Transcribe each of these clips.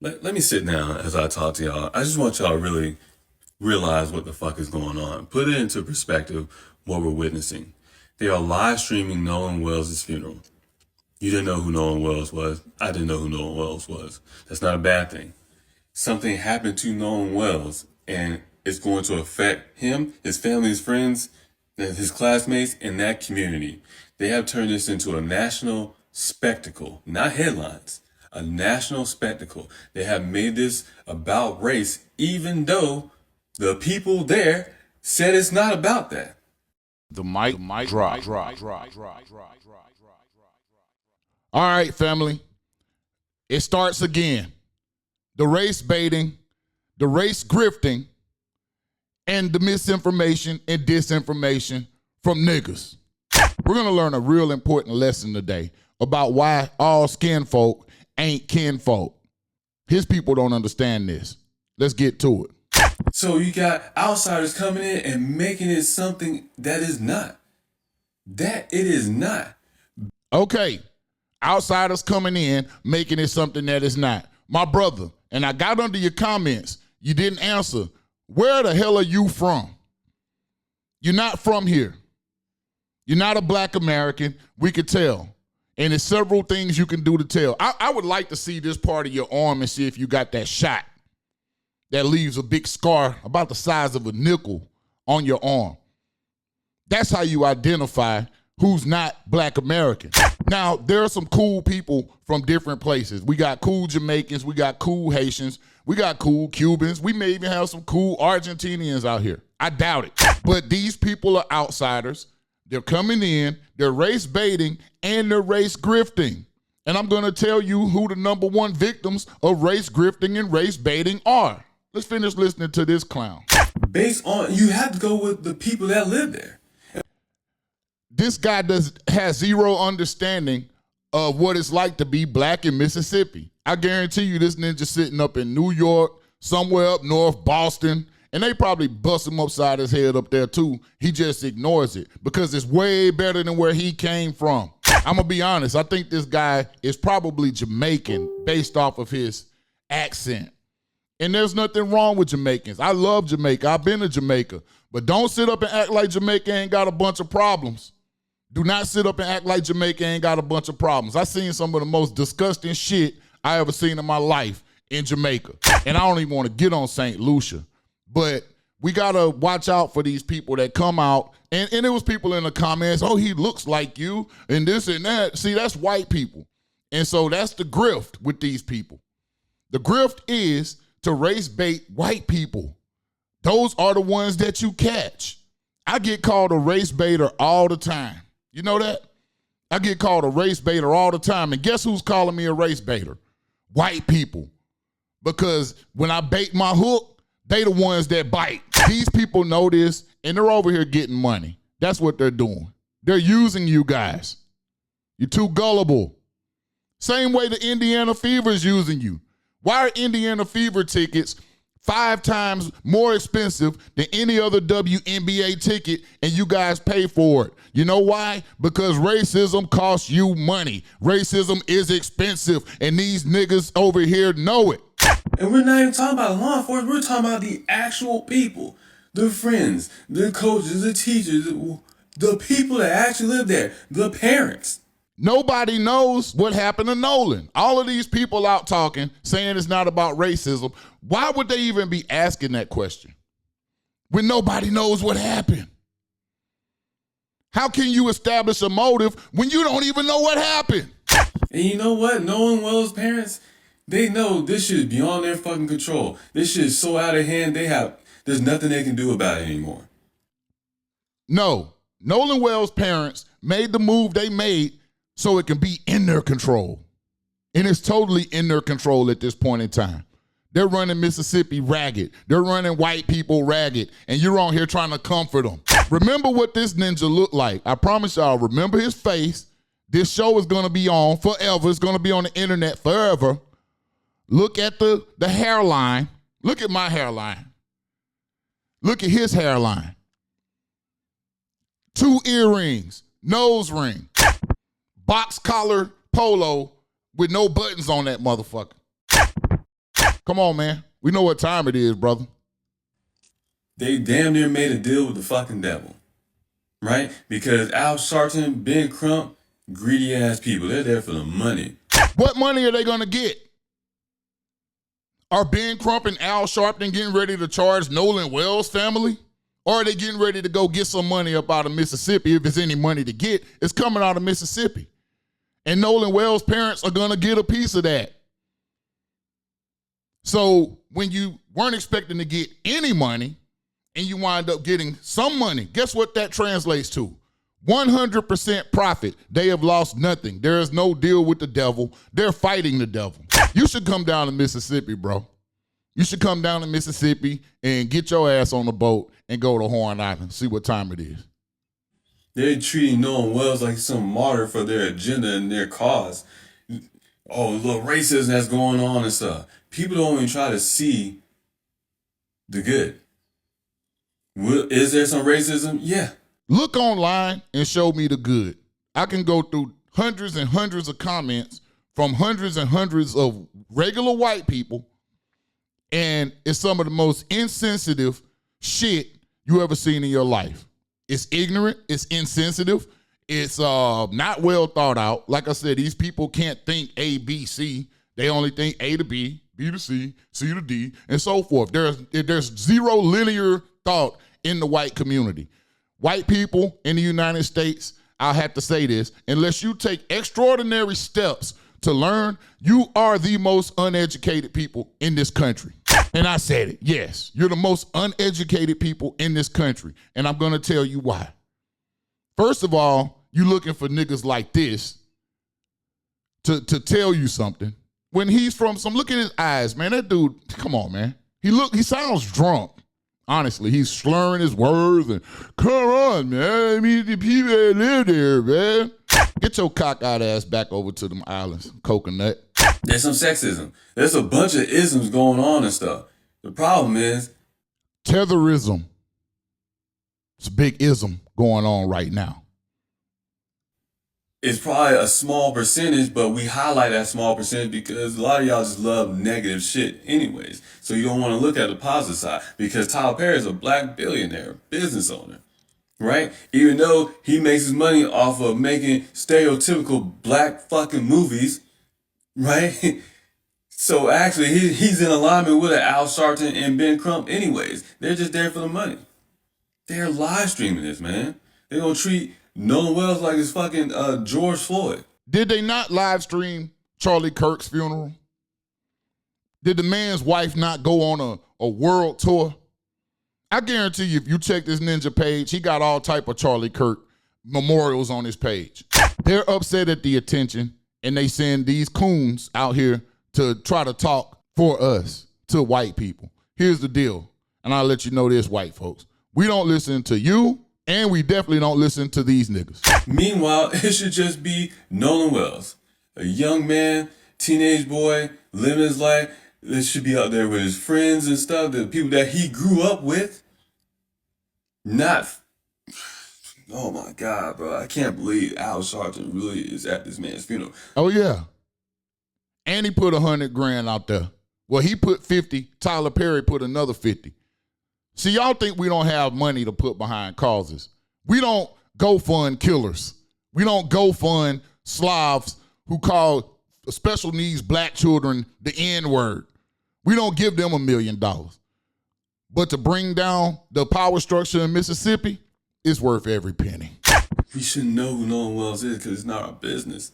Let me sit down as I talk to y'all. I just want y'all to really realize what the fuck is going on. Put it into perspective what we're witnessing. They are live streaming Nolan Wells' funeral. You didn't know who Nolan Wells was. I didn't know who Nolan Wells was. That's not a bad thing. Something happened to Nolan Wells, and it's going to affect him, his family, his friends, his classmates, and that community. They have turned this into a national spectacle, not headlines, a national spectacle. They have made this about race, even though the people there said it's not about that. The mic drop. All right, family. It starts again. The race baiting, the race grifting, and the misinformation and disinformation from niggas. We're going to learn a real important lesson today about why all skin folk ain't kinfolk. His people don't understand this. Let's get to it. So you got outsiders coming in and making it something that is not. That it is not. Okay, outsiders coming in, making it something that is not. My brother, and I got under your comments, you didn't answer. Where the hell are you from? You're not from here. You're not a black American. We could tell. And there's several things you can do to tell. I would like to see this part of your arm and see if you got that shot that leaves a big scar about the size of a nickel on your arm. That's how you identify who's not black American. Now, there are some cool people from different places. We got cool Jamaicans, we got cool Haitians, we got cool Cubans, we may even have some cool Argentinians out here. I doubt it. But these people are outsiders. They're coming in, they're race baiting, and they're race grifting. And I'm gonna tell you who the number one victims of race grifting and race baiting are. Let's finish listening to this clown. Based on, you have to go with the people that live there. This guy has zero understanding of what it's like to be black in Mississippi. I guarantee you this ninja sitting up in New York, somewhere up north, Boston, and they probably bust him upside his head up there too. He just ignores it because it's way better than where he came from. I'm gonna be honest, I think this guy is probably Jamaican based off of his accent. And there's nothing wrong with Jamaicans. I love Jamaica, I've been to Jamaica, but don't sit up and act like Jamaica ain't got a bunch of problems. Do not sit up and act like Jamaica ain't got a bunch of problems. I seen some of the most disgusting shit I ever seen in my life in Jamaica. And I don't even want to get on St. Lucia. But we got to watch out for these people that come out. And it was people in the comments, oh, he looks like you and this and that. See, that's white people. And so that's the grift with these people. The grift is to race bait white people. Those are the ones that you catch. I get called a race baiter all the time. You know that? I get called a race baiter all the time. And guess who's calling me a race baiter? White people. Because when I bait my hook, they the ones that bite. These people know this, and they're over here getting money. That's what they're doing. They're using you guys. You're too gullible. Same way the Indiana Fever is using you. Why are Indiana Fever tickets 5 times more expensive than any other WNBA ticket and you guys pay for it? You know why? Because racism costs you money. Racism is expensive, and these niggas over here know it. And we're not even talking about law enforcement, we're talking about the actual people, the friends, the coaches, the teachers, the people that actually live there, the parents. Nobody knows what happened to Nolan. All of these people out talking, saying it's not about racism. Why would they even be asking that question when nobody knows what happened? How can you establish a motive when you don't even know what happened? And you know what? Nolan Wells' parents, they know this shit is beyond their fucking control. This shit is so out of hand, there's nothing they can do about it anymore. No, Nolan Wells' parents made the move they made so it can be in their control. And it's totally in their control at this point in time. They're running Mississippi ragged. They're running white people ragged. And you're on here trying to comfort them. Remember what this ninja looked like. I promise y'all, remember his face. This show is going to be on forever. It's going to be on the internet forever. Look at the hairline. Look at my hairline. Look at his hairline. 2 earrings, nose ring, box collar polo with no buttons on that motherfucker. Come on, man. We know what time it is, brother. They damn near made a deal with the fucking devil, right? Because Al Sharpton, Ben Crump, greedy ass people. They're there for the money. What money are they gonna get? Are Ben Crump and Al Sharpton getting ready to charge Nolan Wells' family? Or are they getting ready to go get some money up out of Mississippi? If there's any money to get, it's coming out of Mississippi. And Nolan Wells' parents are gonna get a piece of that. So when you weren't expecting to get any money and you wind up getting some money, guess what that translates to? 100% profit. They have lost nothing. There is no deal with the devil. They're fighting the devil. You should come down to Mississippi, bro. You should come down to Mississippi and get your ass on the boat and go to Horn Island, see what time it is. They're treating Nolan Wells like some martyr for their agenda and their cause. Oh, the little racism that's going on and stuff. People don't even try to see the good. Is there some racism? Yeah. Look online and show me the good. I can go through hundreds and hundreds of comments from hundreds and hundreds of regular white people, and it's some of the most insensitive shit you ever seen in your life. It's ignorant, it's insensitive, it's not well thought out. Like I said, these people can't think A, B, C. They only think A to B, B to C, C to D, and so forth. There's zero linear thought in the white community. White people in the United States, I'll have to say this, unless you take extraordinary steps to learn, you are the most uneducated people in this country. And I said it, yes, you're the most uneducated people in this country. And I'm gonna tell you why. First of all, you looking for niggas like this to tell you something. When he's from some, look at his eyes, man, that dude, come on, man. He sounds drunk. Honestly, he's slurring his words and, come on, man. I mean, the people that live there, man. Get your cock-out ass back over to them islands, coconut. There's some sexism. There's a bunch of isms going on and stuff. The problem is tetherism. It's a big ism going on right now. It's probably a small percentage, but we highlight that small percentage because a lot of y'all just love negative shit anyways. So you don't want to look at the positive side because Tyler Perry is a black billionaire, business owner, right? Even though he makes his money off of making stereotypical black fucking movies, right? So actually he's in alignment with Al Sharpton and Ben Crump anyways. They're just there for the money. They're live streaming this, man. They're going to treat Nolan Wells like it's fucking George Floyd. Did they not live stream Charlie Kirk's funeral? Did the man's wife not go on a world tour? I guarantee you, if you check this ninja page, he got all type of Charlie Kirk memorials on his page. They're upset at the attention, and they send these coons out here to try to talk for us to white people. Here's the deal, and I'll let you know this, white folks. We don't listen to you, and we definitely don't listen to these niggas. Meanwhile, it should just be Nolan Wells, a young man, teenage boy, living his life. This should be out there with his friends and stuff, the people that he grew up with. Not, oh my God, bro. I can't believe Al Sharpton really is at this man's funeral. Oh, yeah. And he put $100,000 out there. Well, he put 50. Tyler Perry put another 50. See, y'all think we don't have money to put behind causes. We don't go fund killers. We don't go fund Slavs who call special needs black children the N-word. We don't give them $1 million. But to bring down the power structure in Mississippi, it's worth every penny. We should know who Nolan Wells is because it's not our business.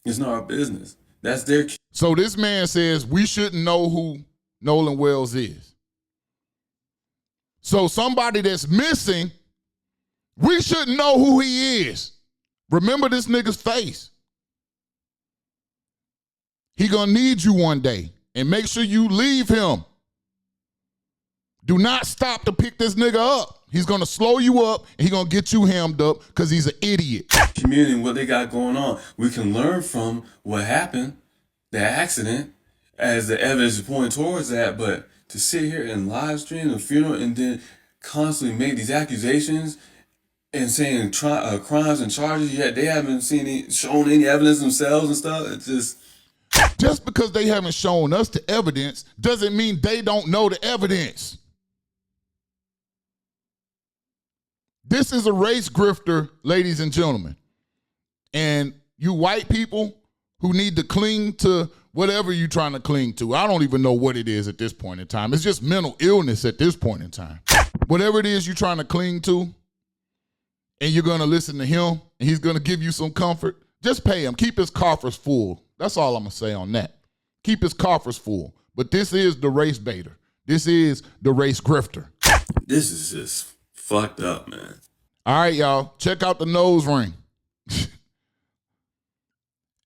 It's not our business. That's their. So this man says we shouldn't know who Nolan Wells is. So somebody that's missing, we shouldn't know who he is. Remember this nigga's face. He gonna need you one day, and make sure you leave him. Do not stop to pick this nigga up. He's gonna slow you up, and he gonna get you hammed up because he's an idiot. Community and what they got going on. We can learn from what happened, the accident, as the evidence is pointing towards that, but to sit here and live stream the funeral and then constantly make these accusations and saying crimes and charges, yet they haven't shown any evidence themselves and stuff. It's just. Just because they haven't shown us the evidence doesn't mean they don't know the evidence. This is a race grifter, ladies and gentlemen. And you white people who need to cling to whatever you're trying to cling to. I don't even know what it is at this point in time. It's just mental illness at this point in time. Whatever it is you're trying to cling to, and you're going to listen to him, and he's going to give you some comfort, just pay him. Keep his coffers full. That's all I'm going to say on that. Keep his coffers full. But this is the race baiter. This is the race grifter. This is just fucked up, man. All right, y'all. Check out the nose ring.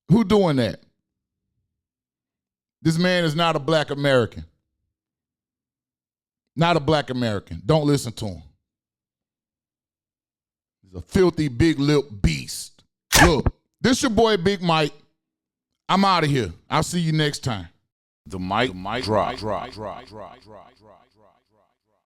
Who doing that? This man is not a black American. Not a black American. Don't listen to him. He's a filthy, big lip beast. Look, this your boy Big Mike. I'm out of here. I'll see you next time. The mic drop.